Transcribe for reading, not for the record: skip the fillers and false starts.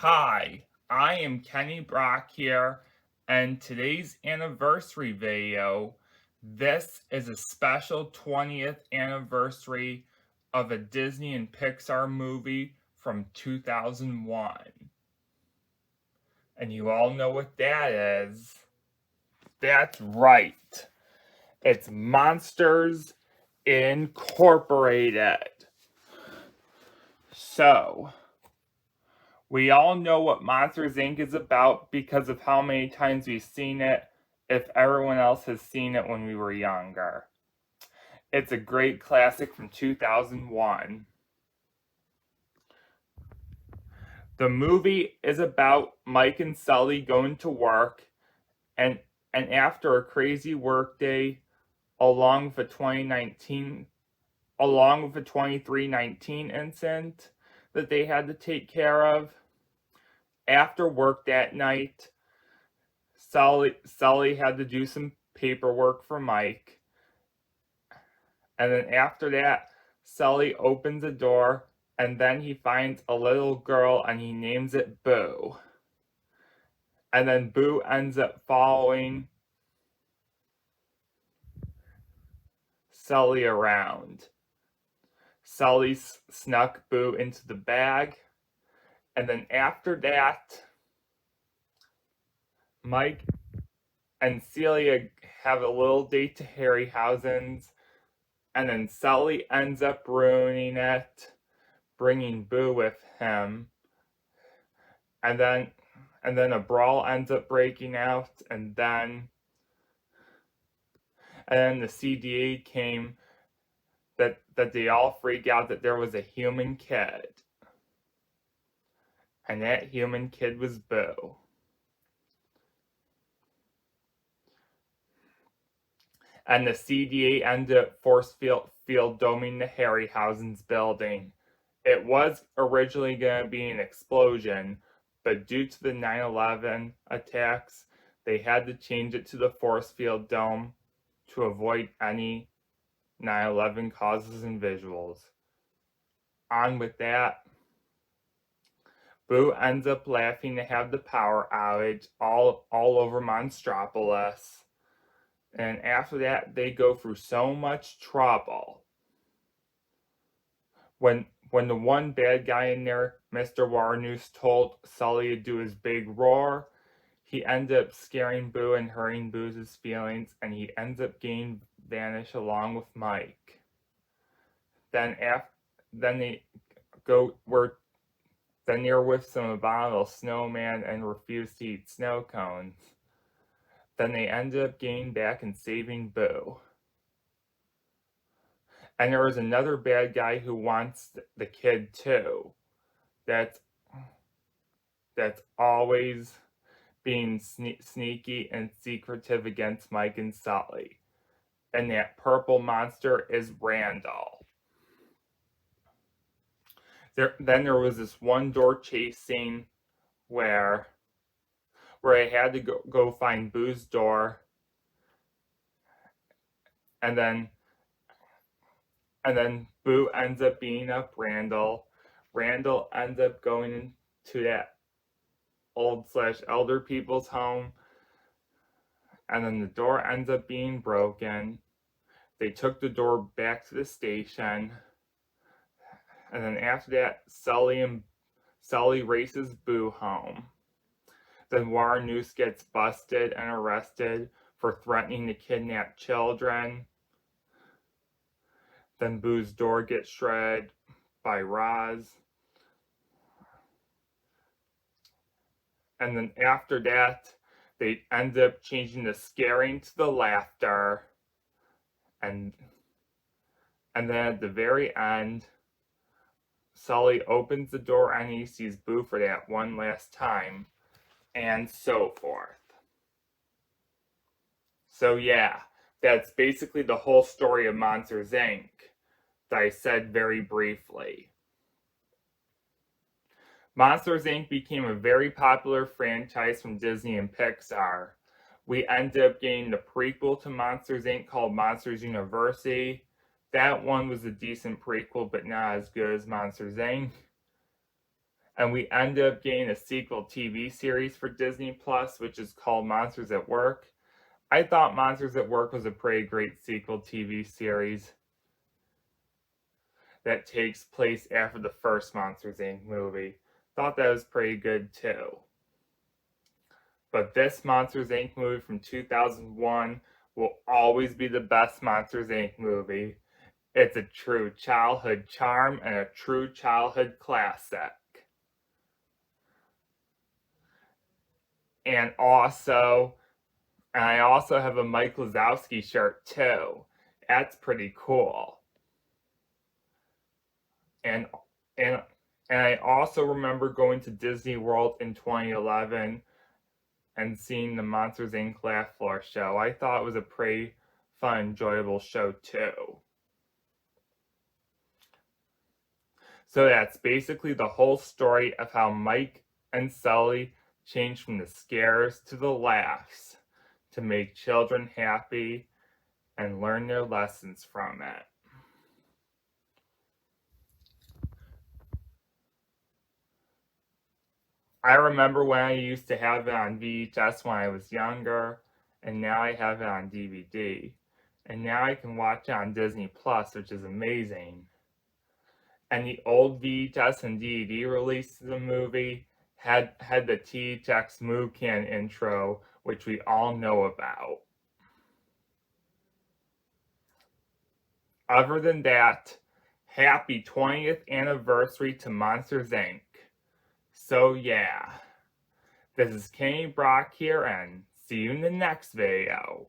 Hi, I am Kenny Brock here, and today's anniversary video. This is a special 20th anniversary of a Disney and Pixar movie from 2001. And you all know what that is. That's right. It's Monsters Incorporated. So, we all know what Monsters Inc. is about because of how many times we've seen it, if everyone else has seen it when we were younger. It's a great classic from 2001. The movie is about Mike and Sully going to work, and, and after a crazy workday, along with a 2319 incident that they had to take care of. After work that night, Sully had to do some paperwork for Mike. And then after that, Sully opens a door and then he finds a little girl and he names it Boo. And then Boo ends up following Sully around. Sully snuck Boo into the bag. And then after that, Mike and Celia have a little date to Harryhausen's, and then Sully ends up ruining it, bringing Boo with him, and then a brawl ends up breaking out, and then the CDA came that they all freak out that there was a human kid, and that human kid was Boo. And the CDA ended up force field doming the Harryhausen's building. It was originally going to be an explosion, but due to the 9/11 attacks, they had to change it to the force field dome to avoid any 9/11 causes and visuals. On with that, Boo ends up laughing to have the power outage all over Monstropolis. And after that, they go through so much trouble. When the one bad guy in there, Mr. Warnoose, told Sully to do his big roar, he ended up scaring Boo and hurting Boo's feelings, and he ends up getting vanished along with Mike. Then they then they're with some abominable snowman and refuse to eat snow cones. Then they ended up getting back and saving Boo. And there was another bad guy who wants the kid too. That's always being sneaky and secretive against Mike and Sully. And that purple monster is Randall. Then there was this one door chase scene where I had to go find Boo's door, and then Boo ends up beating up Randall. Randall ends up going into that old/elder people's home, and then the door ends up being broken. They took the door back to the station, and then after that, Sully races Boo home. Then Warnoose gets busted and arrested for threatening to kidnap children. Then Boo's door gets shredded by Roz. And then after that, they end up changing the scaring to the laughter. And then at the very end, Sully opens the door and he sees Boo for that one last time, and so forth. So yeah, that's basically the whole story of Monsters Inc. that I said very briefly. Monsters Inc. became a very popular franchise from Disney and Pixar. We ended up getting the prequel to Monsters Inc. called Monsters University. That one was a decent prequel, but not as good as Monsters Inc. And we ended up getting a sequel TV series for Disney Plus, which is called Monsters at Work. I thought Monsters at Work was a pretty great sequel TV series that takes place after the first Monsters Inc. movie. Thought that was pretty good too. But this Monsters Inc. movie from 2001 will always be the best Monsters Inc. movie. It's a true childhood charm and a true childhood classic. And I also have a Mike Wazowski shirt too. That's pretty cool. And and I also remember going to Disney World in 2011 and seeing the Monsters Inc. Laugh Floor show. I thought it was a pretty fun, enjoyable show too. So that's basically the whole story of how Mike and Sully changed from the scares to the laughs to make children happy and learn their lessons from it. I remember when I used to have it on VHS when I was younger, and now I have it on DVD. And now I can watch it on Disney Plus, which is amazing. And the old VHS and DVD releases of the movie had the THX Moo Can intro, which we all know about. Other than that, happy 20th anniversary to Monsters Inc. So yeah, this is Kenny Brock here, and see you in the next video.